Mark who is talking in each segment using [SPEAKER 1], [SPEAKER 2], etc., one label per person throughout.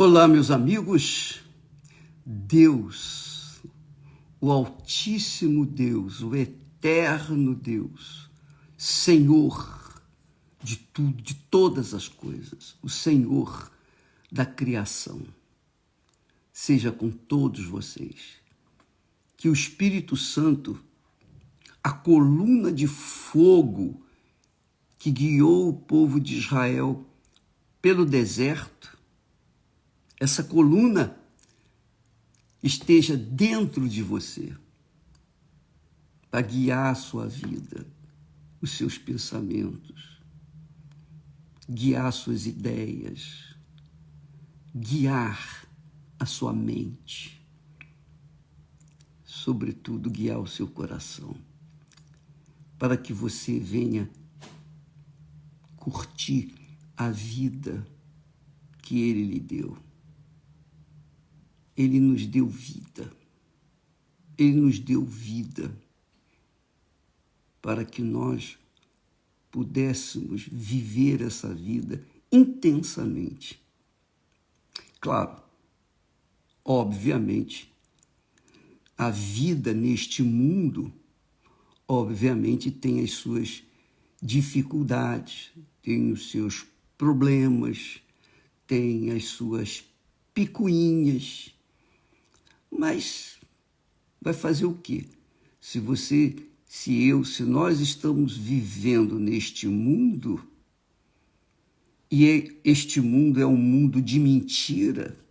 [SPEAKER 1] Olá, meus amigos. Deus, o Altíssimo Deus, o Eterno Deus, Senhor de tudo, de todas as coisas, o Senhor da criação, seja com todos vocês. Que o Espírito Santo, a coluna de fogo que guiou o povo de Israel pelo deserto, essa coluna esteja dentro de você para guiar a sua vida, os seus pensamentos, guiar suas ideias, guiar a sua mente, sobretudo guiar o seu coração, para que você venha curtir a vida que Ele lhe deu. Ele nos deu vida. Ele nos deu vida para que nós pudéssemos viver essa vida intensamente. Claro, obviamente, a vida neste mundo, obviamente, tem as suas dificuldades, tem os seus problemas, tem as suas picuinhas. Mas vai fazer o quê? Se nós estamos vivendo neste mundo, e este mundo é um mundo de mentira,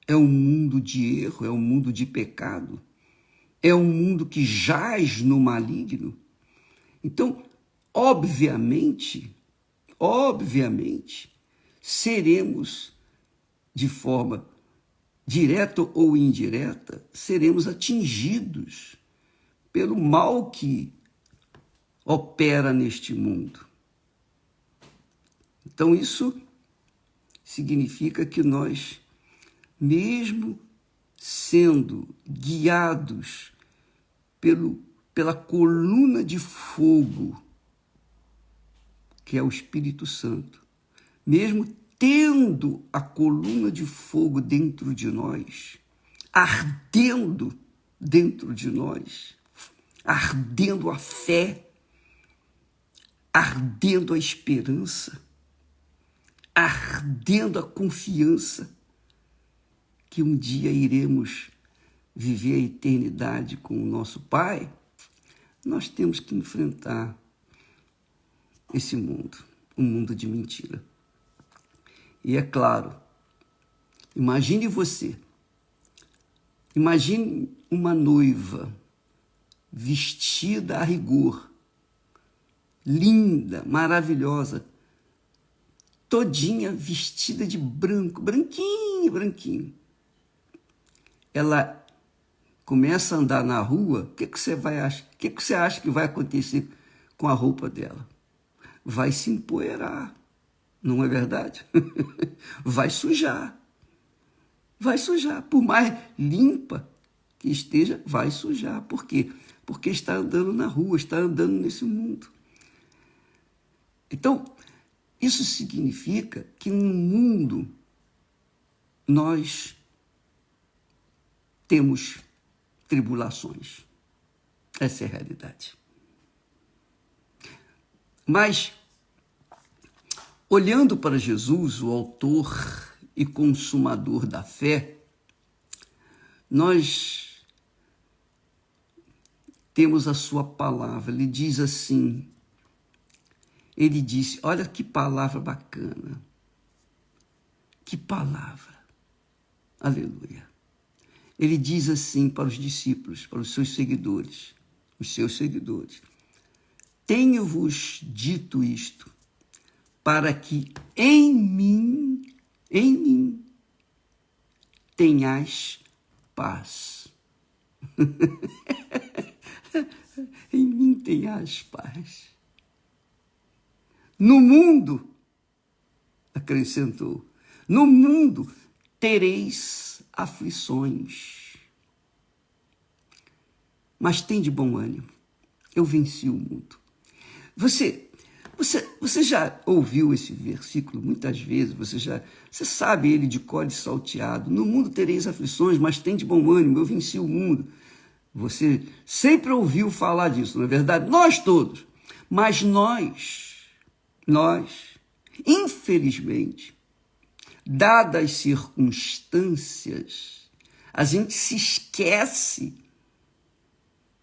[SPEAKER 1] é um mundo de erro, é um mundo de pecado, é um mundo que jaz no maligno. Então, obviamente, seremos de forma direta ou indireta, seremos atingidos pelo mal que opera neste mundo. Então, isso significa que nós, mesmo sendo guiados pela coluna de fogo, que é o Espírito Santo, mesmo tendo a coluna de fogo dentro de nós, ardendo dentro de nós, ardendo a fé, ardendo a esperança, ardendo a confiança que um dia iremos viver a eternidade com o nosso Pai, nós temos que enfrentar esse mundo, um mundo de mentira. E é claro, imagine uma noiva vestida a rigor, linda, maravilhosa, todinha vestida de branco, branquinho. Ela começa a andar na rua, o que você acha que vai acontecer com a roupa dela? Vai se empoeirar. Não é verdade? Vai sujar. Por mais limpa que esteja, vai sujar. Por quê? Porque está andando na rua, está andando nesse mundo. Então, isso significa que no mundo nós temos tribulações. Essa é a realidade. Mas, olhando para Jesus, o autor e consumador da fé, nós temos a sua palavra. Ele diz assim, ele disse, olha que palavra bacana, que palavra, aleluia. Ele diz assim para os discípulos, para os seus seguidores, tenho-vos dito isto, para que em mim tenhais paz. Em mim tenhais paz. No mundo, acrescentou, no mundo tereis aflições. Mas tem de bom ânimo, eu venci o mundo. Você já ouviu esse versículo muitas vezes, você sabe ele de cor e salteado. No mundo tereis aflições, mas tende bom ânimo, eu venci o mundo. Você sempre ouviu falar disso, não é verdade? Nós todos. Mas nós, infelizmente, dadas as circunstâncias, a gente se esquece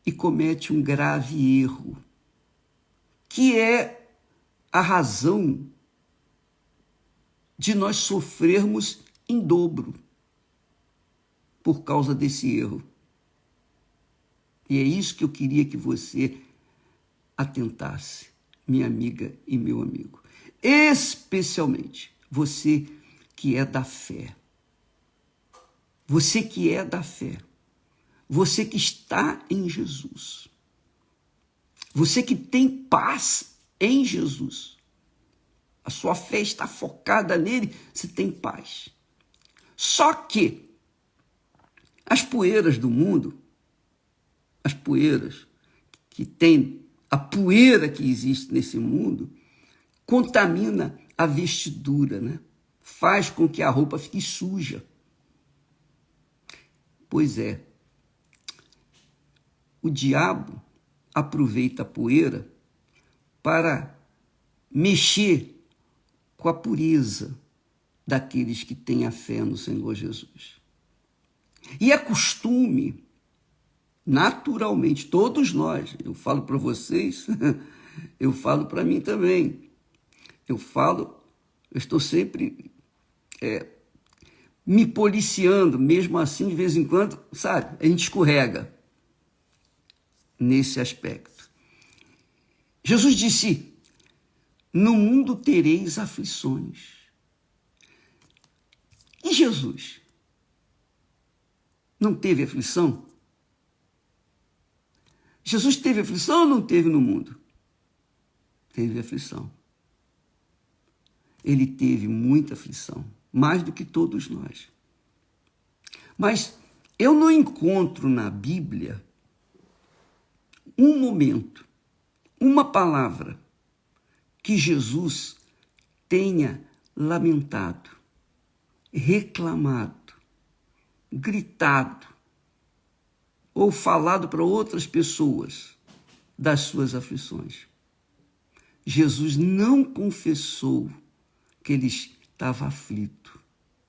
[SPEAKER 1] e comete um grave erro, que é a razão de nós sofrermos em dobro por causa desse erro. E é isso que eu queria que você atentasse, minha amiga e meu amigo. Especialmente você que é da fé. Você que é da fé. Você que está em Jesus. Você que tem paz em Jesus. A sua fé está focada nele, você tem paz. Só que as poeiras do mundo, as poeiras que tem, a poeira que existe nesse mundo, contamina a vestidura, né? Faz com que a roupa fique suja. Pois é, o diabo aproveita a poeira para mexer com a pureza daqueles que têm a fé no Senhor Jesus. E é costume, naturalmente, todos nós, eu falo para vocês, eu falo para mim também, eu estou sempre me policiando, mesmo assim, de vez em quando, sabe, a gente escorrega nesse aspecto. Jesus disse, no mundo tereis aflições. E Jesus não teve aflição? Jesus teve aflição ou não teve no mundo? Teve aflição. Ele teve muita aflição, mais do que todos nós. Mas eu não encontro na Bíblia um momento, uma palavra que Jesus tenha lamentado, reclamado, gritado ou falado para outras pessoas das suas aflições. Jesus não confessou que ele estava aflito.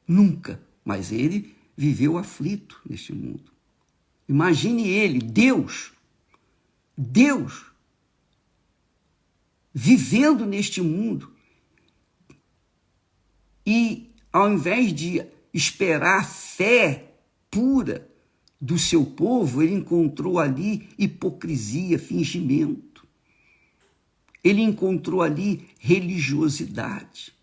[SPEAKER 1] Nunca. Mas ele viveu aflito neste mundo. Imagine ele, Deus, vivendo neste mundo e, ao invés de esperar a fé pura do seu povo, ele encontrou ali hipocrisia, fingimento. Ele encontrou ali religiosidade.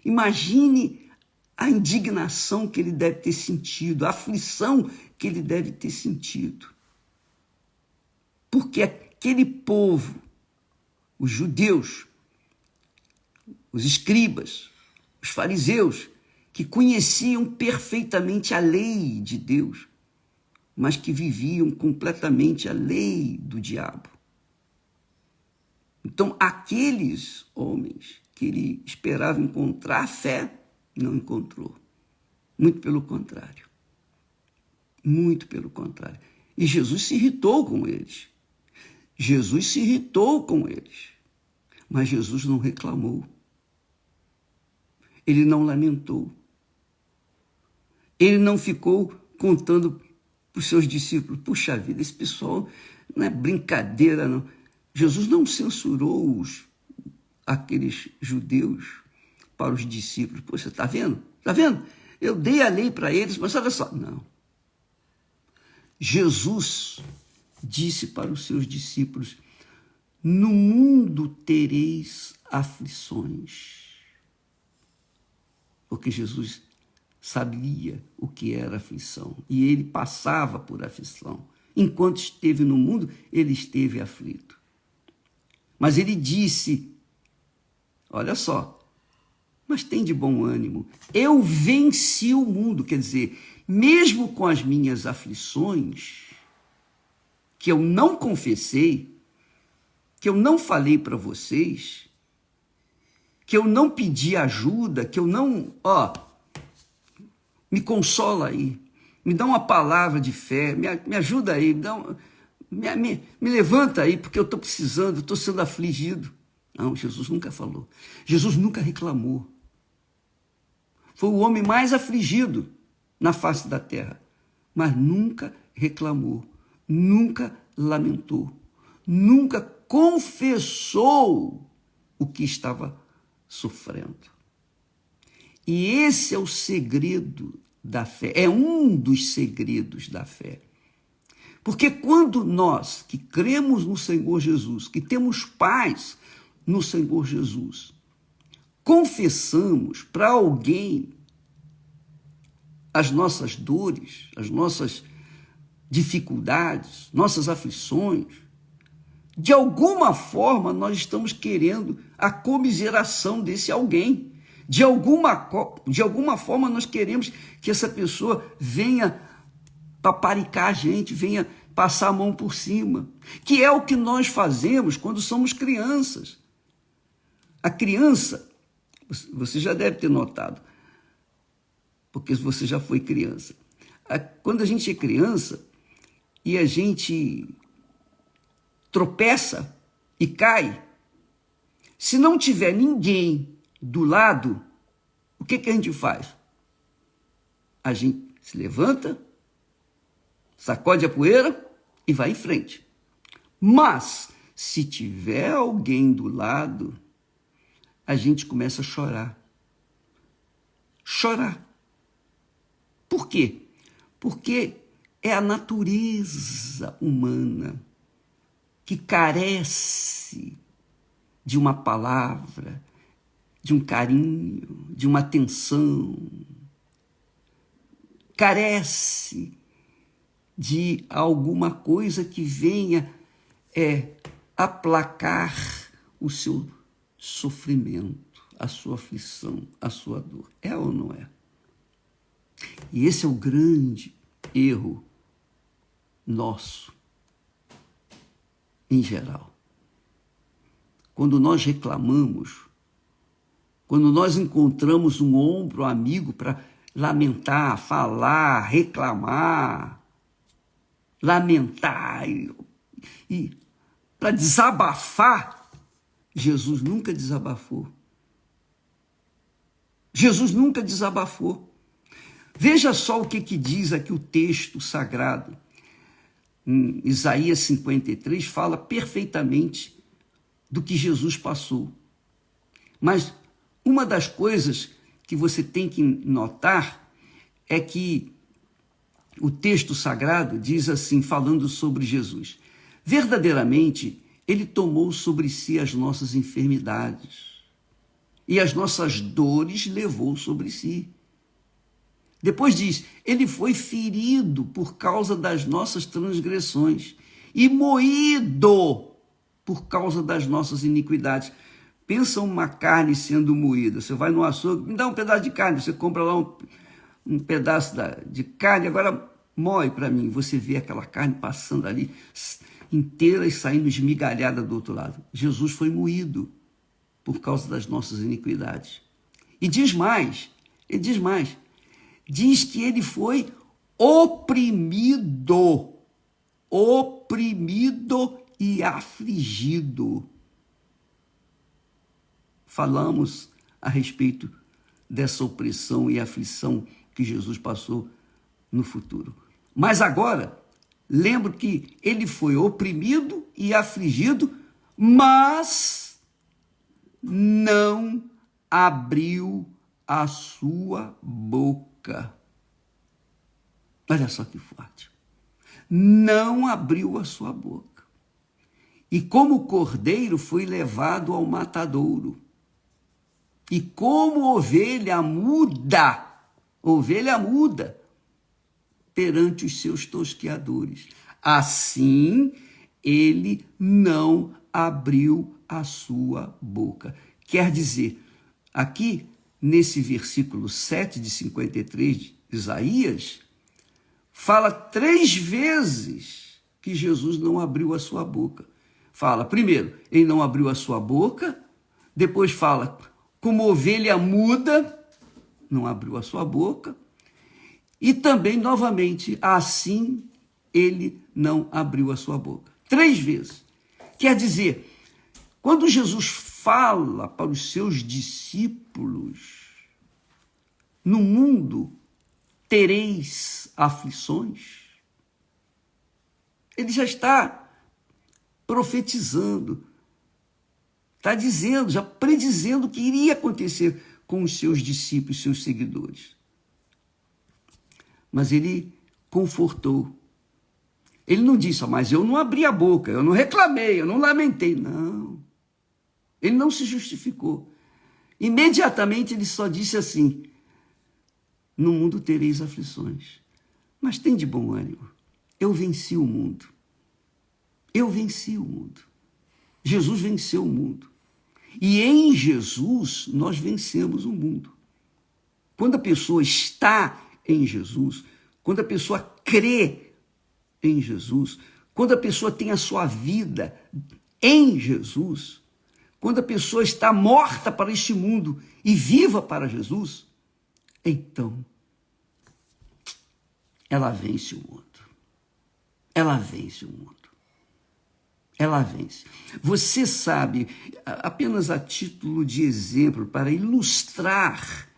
[SPEAKER 1] Imagine a indignação que ele deve ter sentido, a aflição que ele deve ter sentido. Porque aquele povo, os judeus, os escribas, os fariseus, que conheciam perfeitamente a lei de Deus, mas que viviam completamente a lei do diabo. Então, aqueles homens que ele esperava encontrar fé, não encontrou. Muito pelo contrário. Muito pelo contrário. E Jesus se irritou com eles. Jesus se irritou com eles. Mas Jesus não reclamou. Ele não lamentou. Ele não ficou contando para os seus discípulos, puxa vida, esse pessoal não é brincadeira, não. Jesus não censurou aqueles judeus para os discípulos. Poxa, está vendo? Está vendo? Eu dei a lei para eles, mas olha só. Não. Jesus disse para os seus discípulos, no mundo tereis aflições. Porque Jesus sabia o que era aflição e ele passava por aflição. Enquanto esteve no mundo, ele esteve aflito. Mas ele disse, olha só, mas tem de bom ânimo, eu venci o mundo, quer dizer, mesmo com as minhas aflições, que eu não confessei, que eu não falei para vocês, que eu não pedi ajuda, que eu não, me consola aí, me dá uma palavra de fé, me ajuda aí, me levanta aí, porque eu estou precisando, estou sendo afligido. Não, Jesus nunca falou. Jesus nunca reclamou. Foi o homem mais afligido na face da terra, mas nunca reclamou, nunca lamentou, nunca confessou o que estava sofrendo. E esse é o segredo da fé, é um dos segredos da fé. Porque quando nós que cremos no Senhor Jesus, que temos paz no Senhor Jesus, confessamos para alguém as nossas dores, as nossas dificuldades, nossas aflições, de alguma forma nós estamos querendo a comiseração desse alguém. De alguma forma nós queremos que essa pessoa venha paparicar a gente, venha passar a mão por cima, que é o que nós fazemos quando somos crianças. A criança, você já deve ter notado, porque você já foi criança. Quando a gente é criança e a gente tropeça e cai, se não tiver ninguém do lado, o que a gente faz? A gente se levanta, sacode a poeira e vai em frente. Mas, se tiver alguém do lado, a gente começa a chorar. Chorar. Por quê? Porque é a natureza humana que carece de uma palavra, de um carinho, de uma atenção, carece de alguma coisa que venha aplacar o seu sofrimento, a sua aflição, a sua dor. É ou não é? E esse é o grande erro nosso, em geral. Quando nós reclamamos, quando nós encontramos um ombro amigo para lamentar, falar, reclamar, lamentar e para desabafar, Jesus nunca desabafou. Jesus nunca desabafou. Veja só o que diz aqui o texto sagrado. Em Isaías 53 fala perfeitamente do que Jesus passou. Mas uma das coisas que você tem que notar é que o texto sagrado diz assim, falando sobre Jesus: verdadeiramente, ele tomou sobre si as nossas enfermidades e as nossas dores levou sobre si. Depois diz, ele foi ferido por causa das nossas transgressões e moído por causa das nossas iniquidades. Pensa uma carne sendo moída. Você vai no açougue, me dá um pedaço de carne, você compra lá um pedaço de carne, agora moe para mim. Você vê aquela carne passando ali inteira e saindo esmigalhada do outro lado. Jesus foi moído por causa das nossas iniquidades. E diz mais, diz que ele foi oprimido e afligido. Falamos a respeito dessa opressão e aflição que Jesus passou no futuro. Mas agora, lembro que ele foi oprimido e afligido, mas não abriu a sua boca. Olha só que forte. Não abriu a sua boca. E como cordeiro foi levado ao matadouro. E como ovelha muda perante os seus tosqueadores. Assim, ele não abriu a sua boca. Quer dizer, aqui, nesse versículo 7 de 53 de Isaías, fala 3 vezes que Jesus não abriu a sua boca. Fala, primeiro, ele não abriu a sua boca, depois fala, como ovelha muda, não abriu a sua boca, e também, novamente, assim ele não abriu a sua boca. 3 vezes. Quer dizer, quando Jesus fala para os seus discípulos, no mundo tereis aflições, ele já está profetizando, está dizendo, já predizendo o que iria acontecer com os seus discípulos, seus seguidores. Mas ele confortou. Ele não disse, mas eu não abri a boca, eu não reclamei, eu não lamentei. Não. Ele não se justificou. Imediatamente ele só disse assim, no mundo tereis aflições, mas tem de bom ânimo. Eu venci o mundo. Eu venci o mundo. Jesus venceu o mundo. E em Jesus nós vencemos o mundo. Quando a pessoa está em Jesus, quando a pessoa crê em Jesus, quando a pessoa tem a sua vida em Jesus, quando a pessoa está morta para este mundo e viva para Jesus, então ela vence o mundo. Ela vence o mundo. Ela vence. Você sabe, apenas a título de exemplo, para ilustrar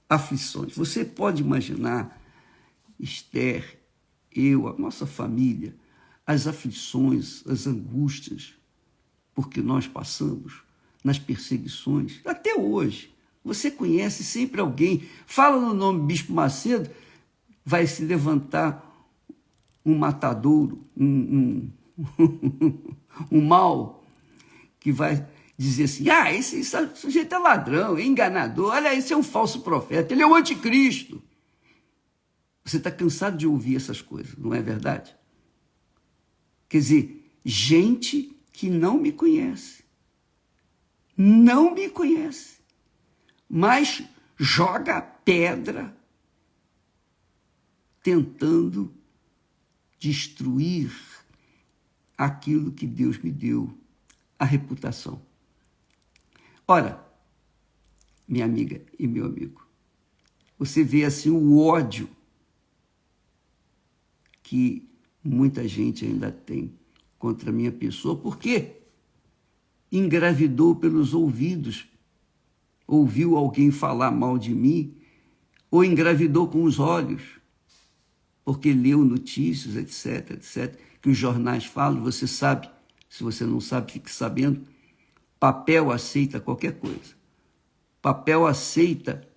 [SPEAKER 1] aflições, você pode imaginar, Esther, eu, a nossa família, as aflições, as angústias, porque nós passamos nas perseguições, até hoje. Você conhece sempre alguém, fala no nome Bispo Macedo, vai se levantar um matadouro, um mal, que vai dizer assim, esse sujeito é ladrão, é enganador, olha, esse é um falso profeta, ele é o anticristo. Você está cansado de ouvir essas coisas, não é verdade? Quer dizer, gente que não me conhece, mas joga pedra tentando destruir aquilo que Deus me deu, a reputação. Ora, minha amiga e meu amigo, você vê assim o ódio que muita gente ainda tem contra a minha pessoa, porque engravidou pelos ouvidos, ouviu alguém falar mal de mim, ou engravidou com os olhos, porque leu notícias, etc, etc, que os jornais falam, você sabe, se você não sabe, fique sabendo, papel aceita qualquer coisa. Papel aceita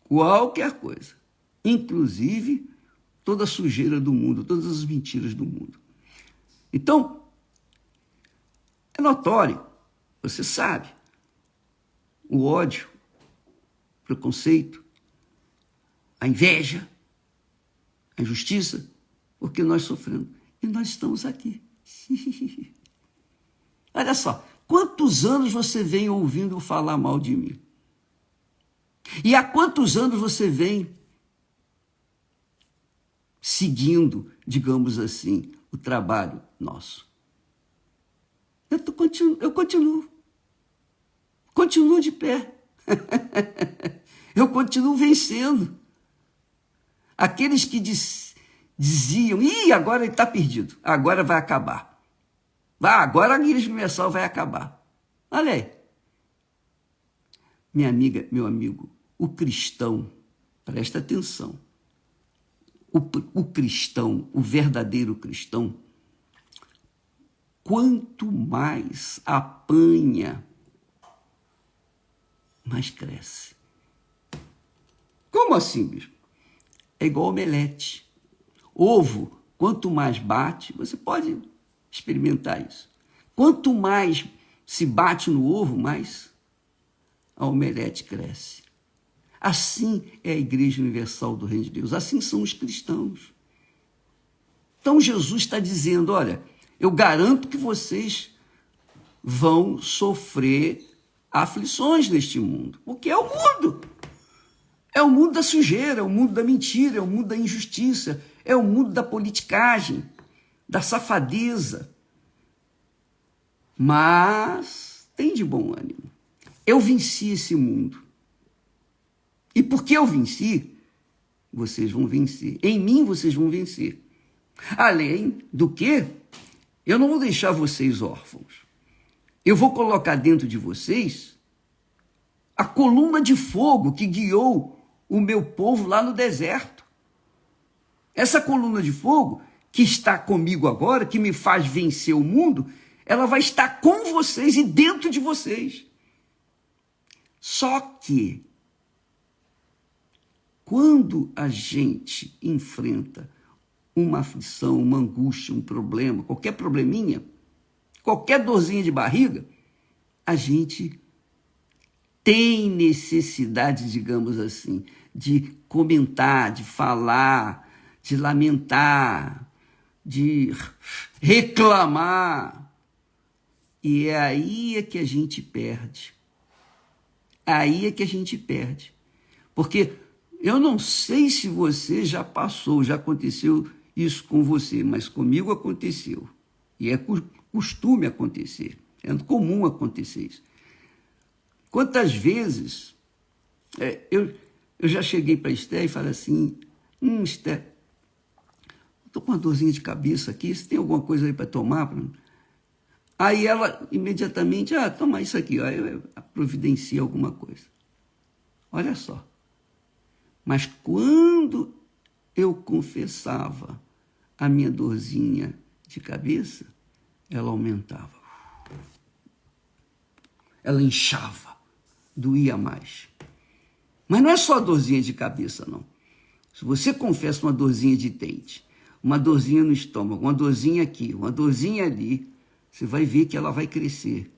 [SPEAKER 1] qualquer coisa, inclusive toda a sujeira do mundo, todas as mentiras do mundo. Então, é notório, você sabe, o ódio, o preconceito, a inveja, a injustiça, porque nós sofremos. E nós estamos aqui. Olha só, quantos anos você vem ouvindo falar mal de mim? E há quantos anos você vem seguindo, digamos assim, o trabalho nosso? Eu continuo de pé. Eu continuo vencendo. Aqueles que diziam, agora ele está perdido, agora vai acabar. Agora a Igreja Universal vai acabar. Olha aí. Minha amiga, meu amigo, o cristão, presta atenção, o cristão, o verdadeiro cristão, quanto mais apanha, mais cresce. Como assim, bispo? É igual omelete. Ovo, quanto mais bate, você pode experimentar isso. Quanto mais se bate no ovo, mais a omelete cresce. Assim é a Igreja Universal do Reino de Deus. Assim são os cristãos. Então Jesus está dizendo, olha, eu garanto que vocês vão sofrer aflições neste mundo. Porque é o mundo. É o mundo da sujeira, é o mundo da mentira, é o mundo da injustiça, é o mundo da politicagem, da safadeza. Mas tem de bom ânimo. Eu venci esse mundo. E porque eu venci, vocês vão vencer. Em mim vocês vão vencer. Além do que, eu não vou deixar vocês órfãos. Eu vou colocar dentro de vocês a coluna de fogo que guiou o meu povo lá no deserto. Essa coluna de fogo que está comigo agora, que me faz vencer o mundo, ela vai estar com vocês e dentro de vocês. Só que, quando a gente enfrenta uma aflição, uma angústia, um problema, qualquer probleminha, qualquer dorzinha de barriga, a gente tem necessidade, digamos assim, de comentar, de falar, de lamentar, de reclamar. E é aí que a gente perde. Aí é que a gente perde. Porque eu não sei se você já passou, já aconteceu isso com você, mas comigo aconteceu. E é costume acontecer, é comum acontecer isso. Quantas vezes eu já cheguei para a Esther e falei assim, Esther, estou com uma dorzinha de cabeça aqui, você tem alguma coisa aí para tomar? Aí ela imediatamente, toma isso aqui, ó, eu providencio alguma coisa. Olha só. Mas quando eu confessava a minha dorzinha de cabeça, ela aumentava. Ela inchava, doía mais. Mas não é só dorzinha de cabeça, não. Se você confessa uma dorzinha de dente, uma dorzinha no estômago, uma dorzinha aqui, uma dorzinha ali, você vai ver que ela vai crescer.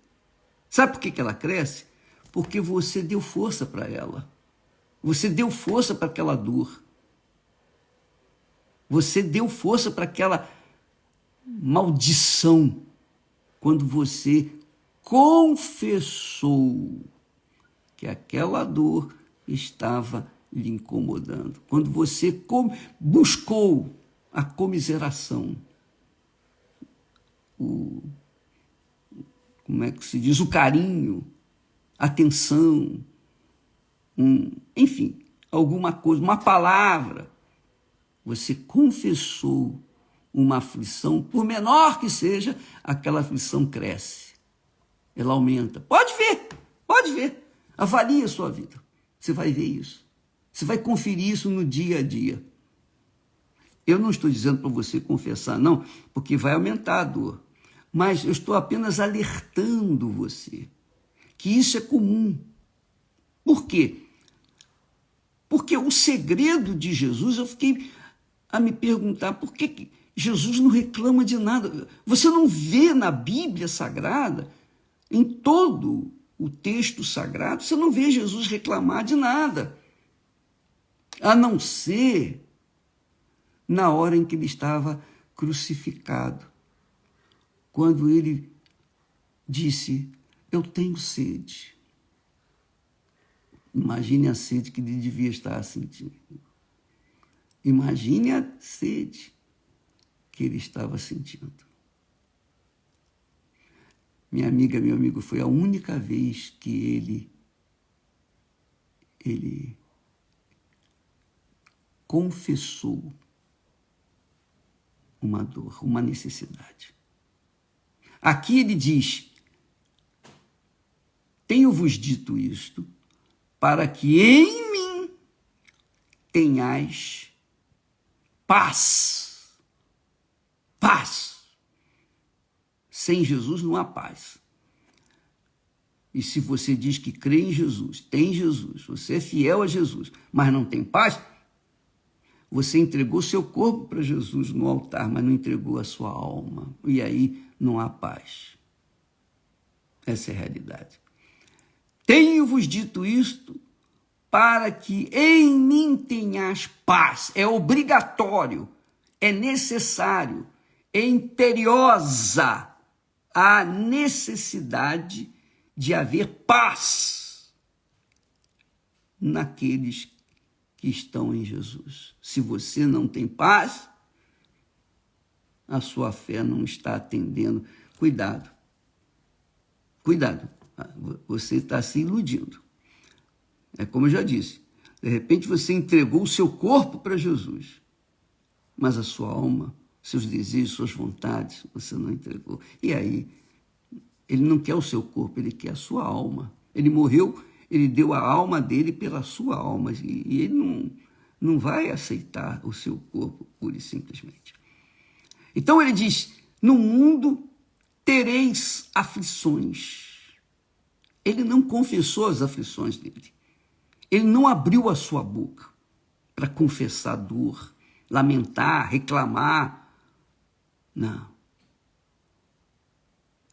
[SPEAKER 1] Sabe por que ela cresce? Porque você deu força para ela. Você deu força para aquela dor. Você deu força para aquela maldição. Quando você confessou que aquela dor estava lhe incomodando. Quando você buscou a comiseração. Como é que se diz? O carinho, a atenção, enfim, alguma coisa, uma palavra. Você confessou uma aflição, por menor que seja, aquela aflição cresce. Ela aumenta. Pode ver. Avalie a sua vida. Você vai ver isso. Você vai conferir isso no dia a dia. Eu não estou dizendo para você confessar, não, porque vai aumentar a dor. Mas eu estou apenas alertando você que isso é comum. Por quê? Porque o segredo de Jesus, eu fiquei a me perguntar por que Jesus não reclama de nada. Você não vê na Bíblia Sagrada, em todo o texto sagrado, você não vê Jesus reclamar de nada, a não ser na hora em que ele estava crucificado, quando ele disse, eu tenho sede. Imagine a sede que ele devia estar sentindo. Imagine a sede que ele estava sentindo. Minha amiga, meu amigo, foi a única vez que ele confessou uma dor, uma necessidade. Aqui ele diz, tenho-vos dito isto, para que em mim tenhais paz. Paz. Sem Jesus não há paz. E se você diz que crê em Jesus, tem Jesus, você é fiel a Jesus, mas não tem paz, você entregou seu corpo para Jesus no altar, mas não entregou a sua alma. E aí não há paz. Essa é a realidade. Tenho-vos dito isto para que em mim tenhas paz. É obrigatório, é necessário, é imperiosa a necessidade de haver paz naqueles que estão em Jesus. Se você não tem paz, a sua fé não está atendendo. Cuidado. Cuidado. Você está se iludindo. É como eu já disse, de repente você entregou o seu corpo para Jesus, mas a sua alma, seus desejos, suas vontades, você não entregou. E aí, ele não quer o seu corpo, ele quer a sua alma. Ele morreu, ele deu a alma dele pela sua alma, e ele não vai aceitar o seu corpo pura e simplesmente. Então ele diz, no mundo tereis aflições. Ele não confessou as aflições dele. Ele não abriu a sua boca para confessar dor, lamentar, reclamar. Não.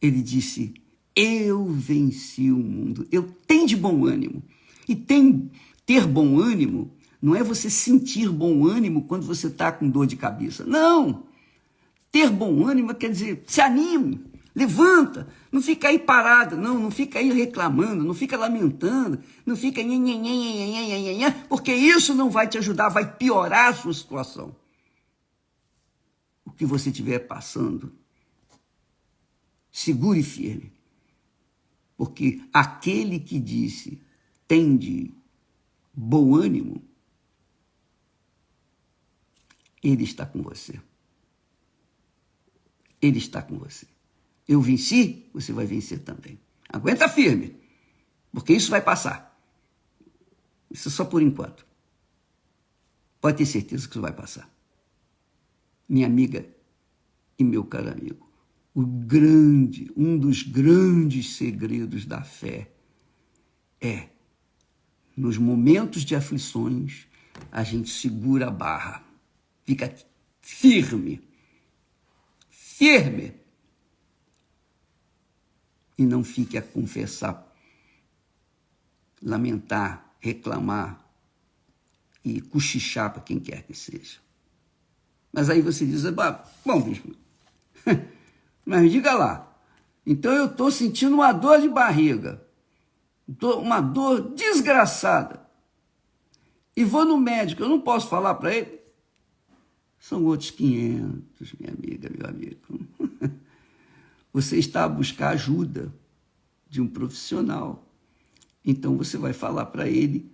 [SPEAKER 1] Ele disse, eu venci o mundo. Eu tenho de bom ânimo. E ter bom ânimo não é você sentir bom ânimo quando você está com dor de cabeça. Não. Ter bom ânimo quer dizer, se anime, levanta, não fica aí parado, não fica aí reclamando, não fica lamentando, não fica porque isso não vai te ajudar, vai piorar a sua situação. O que você estiver passando, segure firme, porque aquele que disse, tende bom ânimo, ele está com você. Ele está com você. Eu venci, você vai vencer também. Aguenta firme, porque isso vai passar. Isso é só por enquanto. Pode ter certeza que isso vai passar. Minha amiga e meu caro amigo, um dos grandes segredos da fé é, nos momentos de aflições, a gente segura a barra, fica firme, e não fique a confessar, lamentar, reclamar e cochichar para quem quer que seja. Mas aí você diz, bom, bispo, mas diga lá, então eu estou sentindo uma dor de barriga, uma dor desgraçada, e vou no médico, eu não posso falar para ele? São outros 500, minha amiga, meu amigo. Você está a buscar ajuda de um profissional. Então você vai falar para ele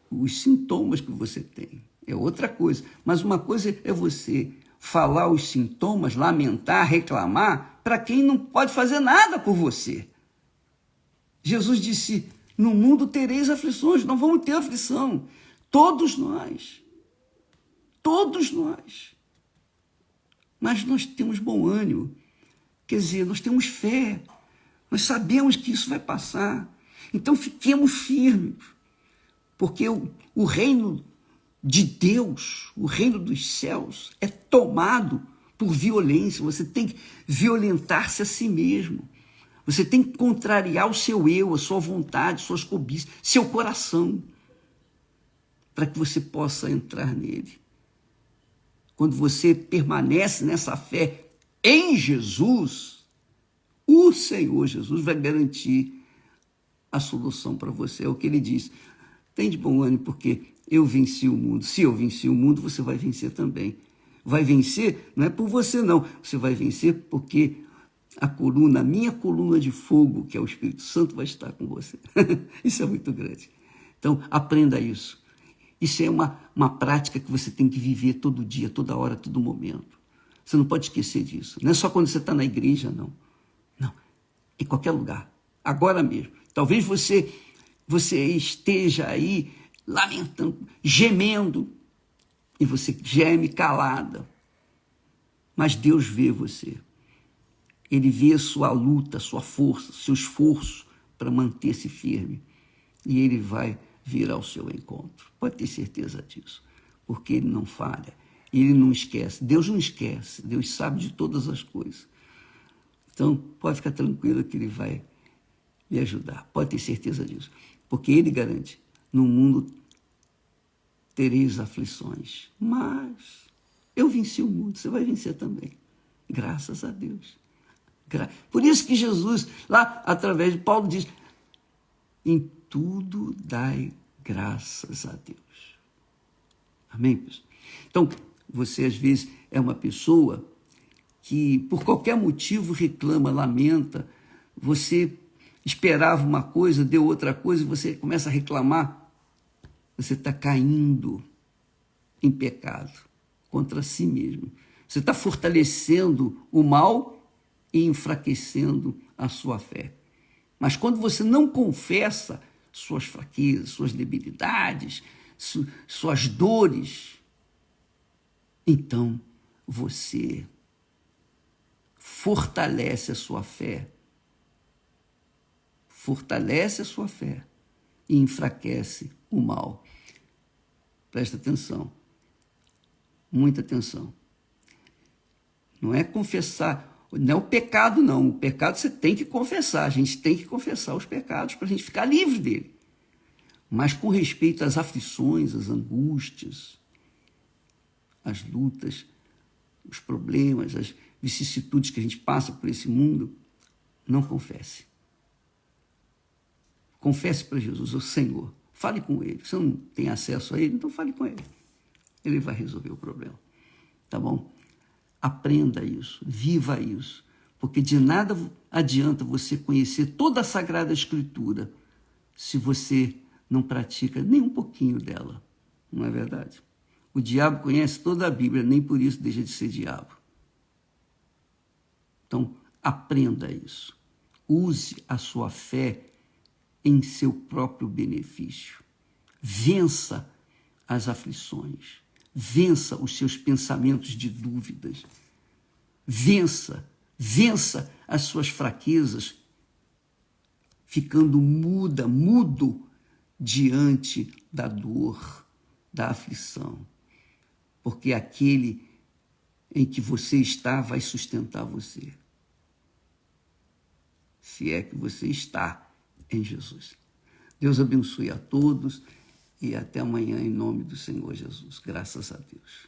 [SPEAKER 1] os sintomas que você tem. É outra coisa. Mas uma coisa é você falar os sintomas, lamentar, reclamar, para quem não pode fazer nada por você. Jesus disse, no mundo tereis aflições, nós vamos ter aflição. Todos nós. Todos nós. Mas nós temos bom ânimo. Quer dizer, nós temos fé. Nós sabemos que isso vai passar. Então fiquemos firmes. Porque o reino de Deus, o reino dos céus, é tomado por violência. Você tem que violentar-se a si mesmo. Você tem que contrariar o seu eu, a sua vontade, suas cobiças, seu coração, para que você possa entrar nele. Quando você permanece nessa fé em Jesus, o Senhor Jesus vai garantir a solução para você. É o que ele diz. Tem de bom ânimo, porque eu venci o mundo. Se eu venci o mundo, você vai vencer também. Vai vencer, não é por você não. Você vai vencer porque a minha coluna de fogo, que é o Espírito Santo, vai estar com você. Isso é muito grande. Então, aprenda isso. Isso é uma prática que você tem que viver todo dia, toda hora, todo momento. Você não pode esquecer disso. Não é só quando você está na igreja, não. Não, em qualquer lugar. Agora mesmo. Talvez você esteja aí lamentando, gemendo, e você geme calada. Mas Deus vê você. Ele vê a sua luta, a sua força, seu esforço para manter-se firme. E ele vai vir ao seu encontro. Pode ter certeza disso. Porque ele não falha. Ele não esquece. Deus não esquece. Deus sabe de todas as coisas. Então, pode ficar tranquilo que ele vai lhe ajudar. Pode ter certeza disso. Porque ele garante, no mundo tereis aflições. Mas eu venci o mundo, você vai vencer também. Graças a Deus. Por isso que Jesus, lá através de Paulo, diz, em tudo dai graças a Deus. Amém, pessoal? Então, você às vezes é uma pessoa que por qualquer motivo reclama, lamenta, você esperava uma coisa, deu outra coisa, e você começa a reclamar, você está caindo em pecado contra si mesmo. Você está fortalecendo o mal e enfraquecendo a sua fé. Mas quando você não confessa suas fraquezas, suas debilidades, suas dores, então você fortalece a sua fé. Fortalece a sua fé e enfraquece o mal. Presta atenção, muita atenção. Não é confessar, não é o pecado, não. O pecado você tem que confessar, a gente tem que confessar os pecados para a gente ficar livre dele. Mas com respeito às aflições, às angústias, às lutas, os problemas, as vicissitudes que a gente passa por esse mundo, não confesse. Confesse para Jesus, o Senhor. Fale com Ele. Você não tem acesso a Ele, então fale com Ele. Ele vai resolver o problema. Tá bom? Aprenda isso, viva isso. Porque de nada adianta você conhecer toda a Sagrada Escritura se você não pratica nem um pouquinho dela. Não é verdade? O diabo conhece toda a Bíblia, nem por isso deixa de ser diabo. Então, aprenda isso. Use a sua fé em seu próprio benefício. Vença as aflições. Vença os seus pensamentos de dúvidas. Vença as suas fraquezas, ficando mudo diante da dor, da aflição. Porque aquele em que você está vai sustentar você. Se é que você está em Jesus. Deus abençoe a todos e até amanhã em nome do Senhor Jesus. Graças a Deus.